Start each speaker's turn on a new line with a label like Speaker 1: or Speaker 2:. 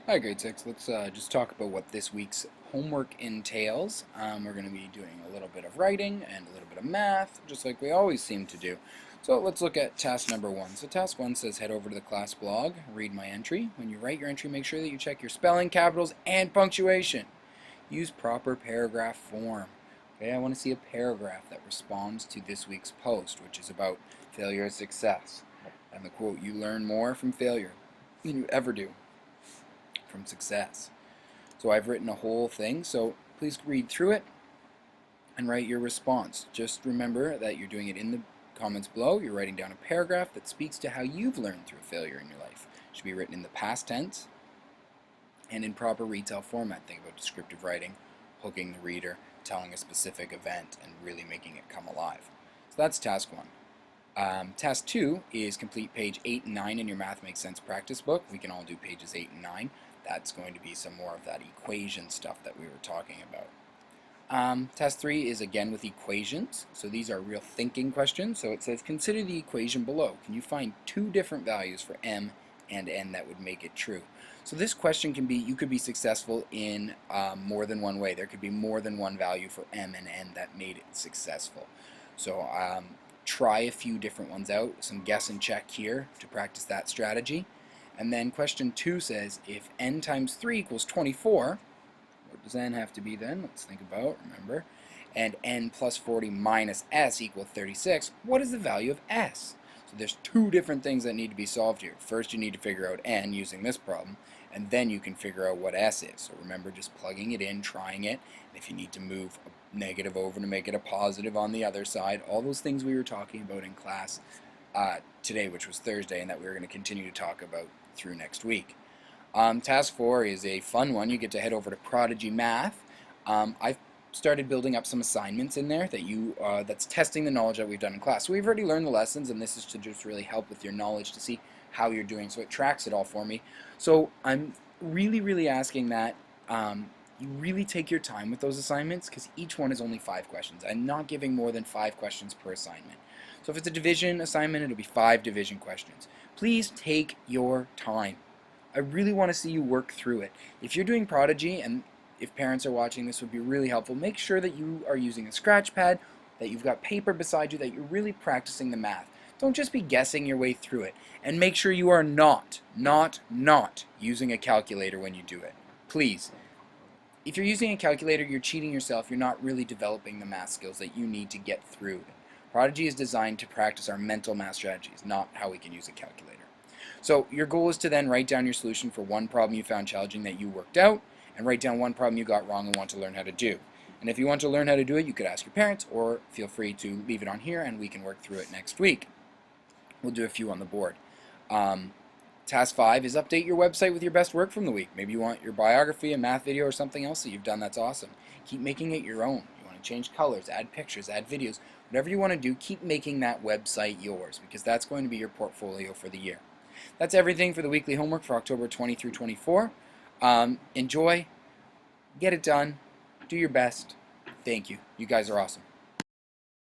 Speaker 1: Hi, grade 6. Let's just talk about what this week's homework entails. We're going to be doing a little bit of writing and a little bit of math, just like we always seem to do. So let's look at task number 1. So task 1 says head over to the class blog, read my entry. When you write your entry, make sure that you check your spelling, capitals, and punctuation. Use proper paragraph form. Okay, I want to see a paragraph that responds to this week's post, which is about failure or success. And the quote, you learn more from failure than you ever do from success. So I've written a whole thing, so please read through it and write your response. Just remember that you're doing it in the comments below. You're writing down a paragraph that speaks to how you've learned through failure in your life. It should be written in the past tense and in proper retell format. Think about descriptive writing, hooking the reader, telling a specific event, and really making it come alive. So that's task 1. Task 2 is complete page 8 and 9 in your Math Makes Sense practice book. We can all do pages 8 and 9. That's going to be some more of that equation stuff that we were talking about. Task 3 is again with equations. So these are real thinking questions. So it says, consider the equation below. Can you find two different values for m and n that would make it true? So this question can be, you could be successful in more than one way. There could be more than one value for m and n that made it successful. So try a few different ones out, some guess and check here to practice that strategy. And then question 2 says, if n times 3 equals 24, what does n have to be then? Let's think about, remember. And n plus 40 minus s equals 36, what is the value of s? So there's two different things that need to be solved here. First, you need to figure out n using this problem, and then you can figure out what s is. So remember, just plugging it in, trying it, and if you need to move a negative over to make it a positive on the other side, all those things we were talking about in class today, which was Thursday, and that we were going to continue to talk about through next week. Task 4 is a fun one. You get to head over to Prodigy Math. I've started building up some assignments in there that that's testing the knowledge that we've done in class. So we've already learned the lessons, and this is to just really help with your knowledge to see how you're doing. So it tracks it all for me. So I'm really asking that you really take your time with those assignments, because each one is only 5 questions. I'm not giving more than 5 questions per assignment. So if it's a division assignment, it'll be 5 division questions. Please take your time. I really want to see you work through it. If you're doing Prodigy, and if parents are watching, this would be really helpful. Make sure that you are using a scratch pad, that you've got paper beside you, that you're really practicing the math. Don't just be guessing your way through it. And make sure you are not using a calculator when you do it. Please. If you're using a calculator, you're cheating yourself. You're not really developing the math skills that you need to get through. Prodigy is designed to practice our mental math strategies, not how we can use a calculator. So your goal is to then write down your solution for one problem you found challenging that you worked out, and write down one problem you got wrong and want to learn how to do. And if you want to learn how to do it, you could ask your parents, or feel free to leave it on here and we can work through it next week. We'll do a few on the board. Task 5 is update your website with your best work from the week. Maybe you want your biography, a math video, or something else that you've done that's awesome. Keep making it your own. You want to change colors, add pictures, add videos. Whatever you want to do, keep making that website yours, because that's going to be your portfolio for the year. That's everything for the weekly homework for October 20 through 24. Enjoy, get it done, do your best. Thank you. You guys are awesome.